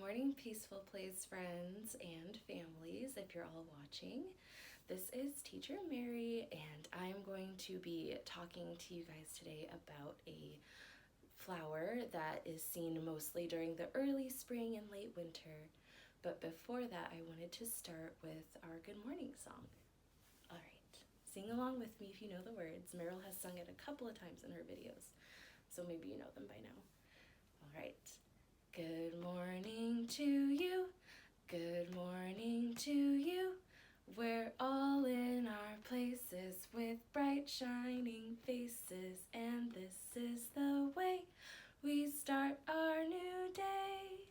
morning, Peaceful Place friends and families, if you're all watching. This is Teacher Mary, and I'm going to be talking to you guys today about a flower that is seen mostly during the early spring and late winter. But before that, I wanted to start with our good morning song. All right, sing along with me if you know the words. Meryl has sung it a couple of times in her videos, so maybe you know them by now. All right. Good morning to you, good morning to you. We're all in our places with bright shining faces, and this is the way we start our new day.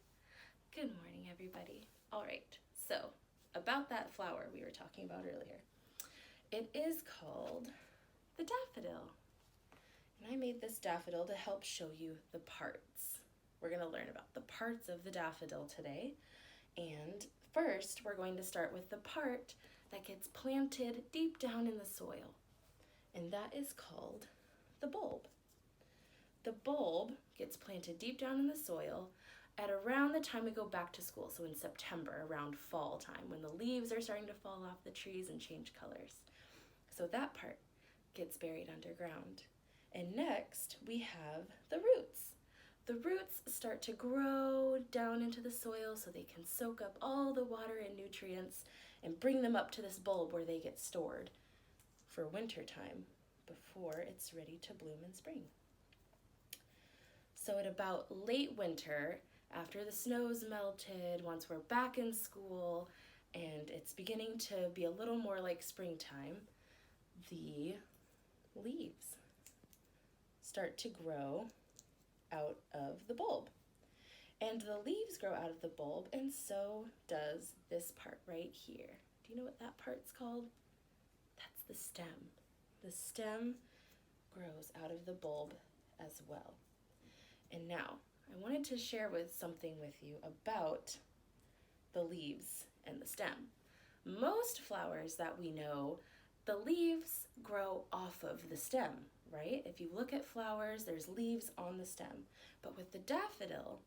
Good morning, everybody. All right, so about that flower we were talking about earlier. It is called the daffodil, and I made this daffodil to help show you the parts. We're going to learn about the parts of the daffodil today. And first, we're going to start with the part that gets planted deep down in the soil. And that is called the bulb. The bulb gets planted deep down in the soil at around the time we go back to school. So in September, around fall time, when the leaves are starting to fall off the trees and change colors. So that part gets buried underground. And next, we have the roots. The roots start to grow down into the soil so they can soak up all the water and nutrients and bring them up to this bulb where they get stored for winter time before it's ready to bloom in spring. So at about late winter, after the snow's melted, once we're back in school and it's beginning to be a little more like springtime, the leaves start to grow out of the bulb. And the leaves grow out of the bulb, and so does this part right here. Do you know what that part's called? That's the stem. The stem grows out of the bulb as well. And now, I wanted to share something with you about the leaves and the stem. Most flowers that we know, the leaves grow off of the stem, right? If you look at flowers, there's leaves on the stem. But with the daffodil,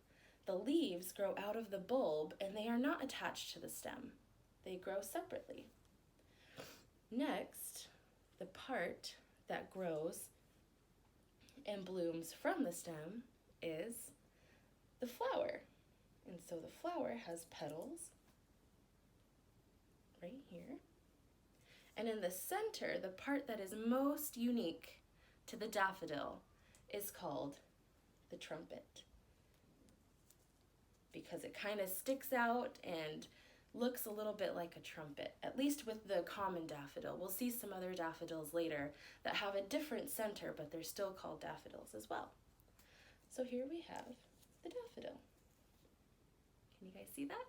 the leaves grow out of the bulb and they are not attached to the stem. They grow separately. Next, the part that grows and blooms from the stem is the flower. And so the flower has petals right here. And in the center, the part that is most unique to the daffodil is called the trumpet, because it kind of sticks out and looks a little bit like a trumpet, at least with the common daffodil. We'll see some other daffodils later that have a different center, but they're still called daffodils as well. So here we have the daffodil. Can you guys see that?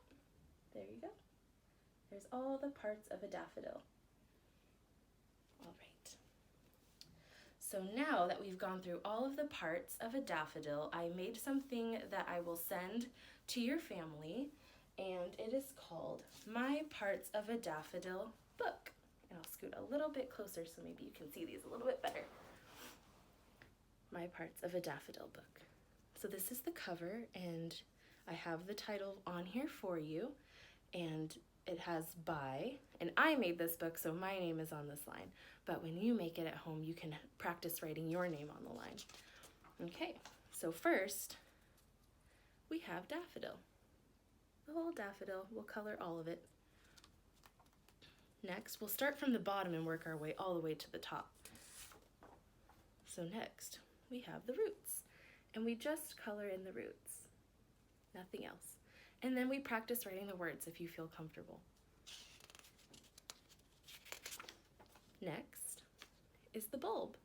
There you go. There's all the parts of a daffodil. All right. So now that we've gone through all of the parts of a daffodil, I made something that I will send to your family, and it is called My Parts of a Daffodil book. And I'll scoot a little bit closer so maybe you can see these a little bit better. My Parts of a Daffodil book. So this is the cover, and I have the title on here for you, and it has by, and I made this book, so my name is on this line. But when you make it at home, you can practice writing your name on the line. Okay, so first, we have daffodil. The whole daffodil, we'll color all of it. Next, we'll start from the bottom and work our way all the way to the top. So next, we have the roots, and we just color in the roots, nothing else. And then we practice writing the words if you feel comfortable. Next is the bulb.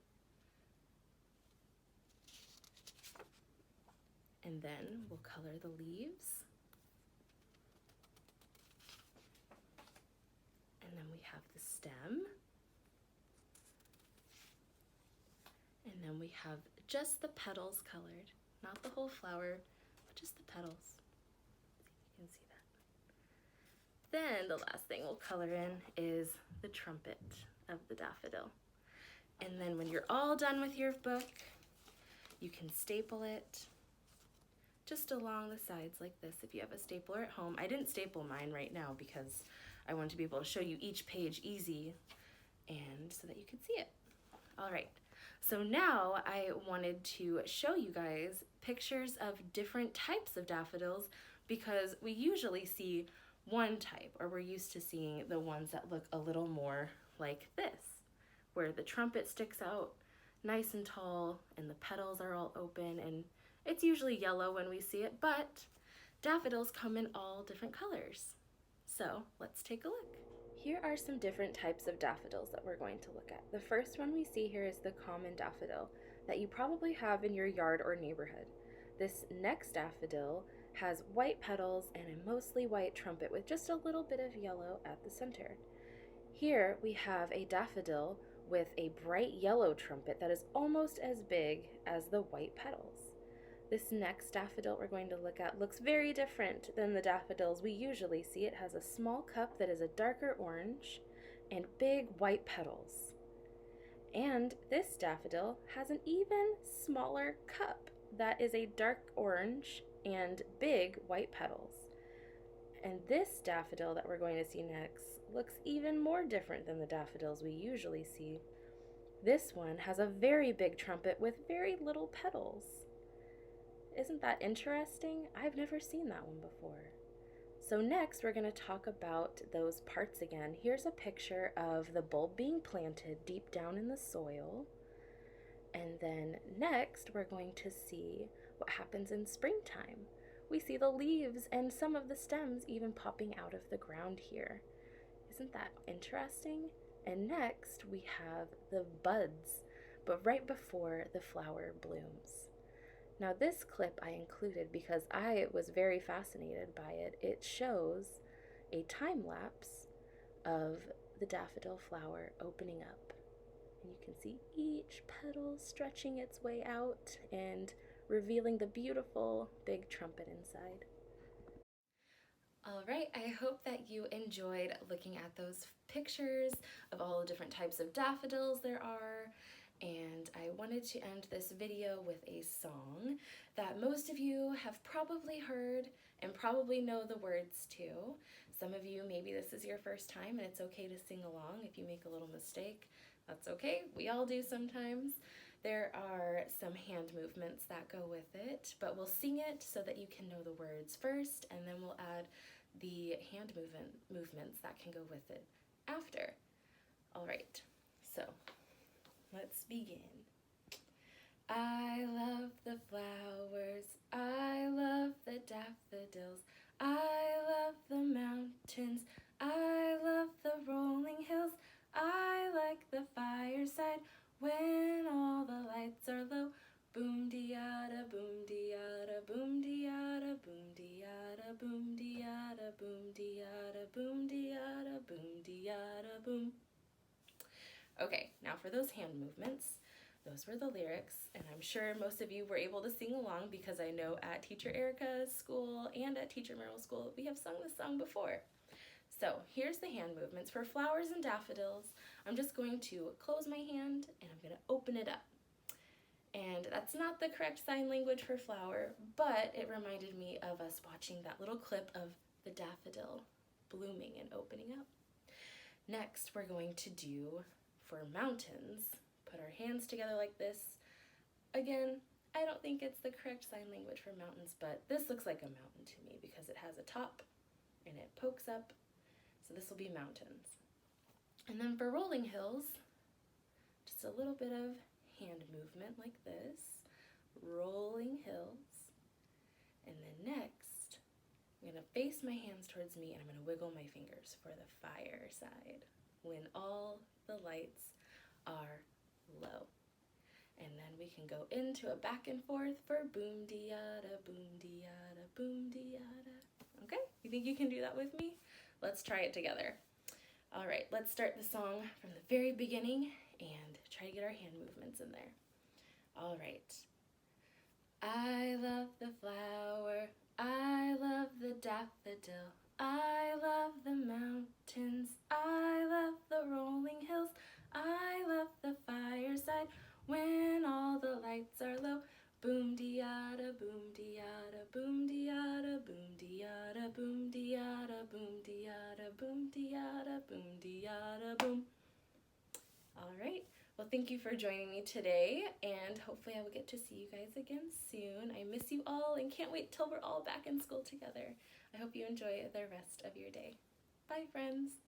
And then we'll color the leaves. And then we have the stem. And then we have just the petals colored, not the whole flower, but just the petals. You can see that. Then the last thing we'll color in is the trumpet of the daffodil. And then when you're all done with your book, you can staple it just along the sides like this if you have a stapler at home. I didn't staple mine right now because I wanted to be able to show you each page easy and so that you could see it. All right, so now I wanted to show you guys pictures of different types of daffodils because we usually see one type, or we're used to seeing the ones that look a little more like this, where the trumpet sticks out nice and tall and the petals are all open, and it's usually yellow when we see it, but daffodils come in all different colors. So let's take a look. Here are some different types of daffodils that we're going to look at. The first one we see here is the common daffodil that you probably have in your yard or neighborhood. This next daffodil has white petals and a mostly white trumpet with just a little bit of yellow at the center. Here we have a daffodil with a bright yellow trumpet that is almost as big as the white petals. This next daffodil we're going to look at looks very different than the daffodils we usually see. It has a small cup that is a darker orange and big white petals. And this daffodil has an even smaller cup that is a dark orange and big white petals. And this daffodil that we're going to see next looks even more different than the daffodils we usually see. This one has a very big trumpet with very little petals. Isn't that interesting? I've never seen that one before. So next we're going to talk about those parts again. Here's a picture of the bulb being planted deep down in the soil. And then next we're going to see what happens in springtime. We see the leaves and some of the stems even popping out of the ground here. Isn't that interesting? And next we have the buds, but right before the flower blooms. Now this clip I included because I was very fascinated by it. It shows a time lapse of the daffodil flower opening up. And you can see each petal stretching its way out and revealing the beautiful big trumpet inside. All right, I hope that you enjoyed looking at those pictures of all the different types of daffodils there are. And I wanted to end this video with a song that most of you have probably heard and probably know the words to. Some of you, maybe this is your first time and it's okay to sing along. If you make a little mistake, that's okay. We all do sometimes. There are some hand movements that go with it, but we'll sing it so that you can know the words first, and then we'll add the hand movements that can go with it after. All right, so let's begin. I love the flowers, I love the daffodils, I love the mountains, I love the rolling hills, I like the fireside when all the lights are low. Boom de-yada, boom de-yada, boom de-yada, boom de-yada, boom de-yada, boom de-yada, boom de-yada, boom de-yada, boom. Okay, now for those hand movements, those were the lyrics, and I'm sure most of you were able to sing along because I know at Teacher Erica's school and at Teacher Merrill's school we have sung this song before. So here's the hand movements. For flowers and daffodils, I'm just going to close my hand and I'm going to open it up. And that's not the correct sign language for flower, but it reminded me of us watching that little clip of the daffodil blooming and opening up. Next, we're going to do, for mountains, put our hands together like this. Again, I don't think it's the correct sign language for mountains, but this looks like a mountain to me because it has a top and it pokes up. So this will be mountains. And then for rolling hills, just a little bit of hand movement like this, rolling hills. And then next, I'm going to face my hands towards me and I'm going to wiggle my fingers for the fire side when all the lights are low. And then we can go into a back and forth for boom de-yada, boom de-yada, boom de-yada. Okay, you think you can do that with me? Let's try it together. All right, let's start the song from the very beginning and try to get our hand movements in there. All right. I love the flower, I love the daffodil, I love the mountains, I love the rolling hills, I love the fireside when all the lights are low. Boom diada, boom diada, boom diada, boom diada, boom diada, boom diada, boom diada, boom diada, boom. All right. Well, thank you for joining me today, and hopefully I will get to see you guys again soon. I miss you all and can't wait till we're all back in school together. I hope you enjoy the rest of your day. Bye, friends.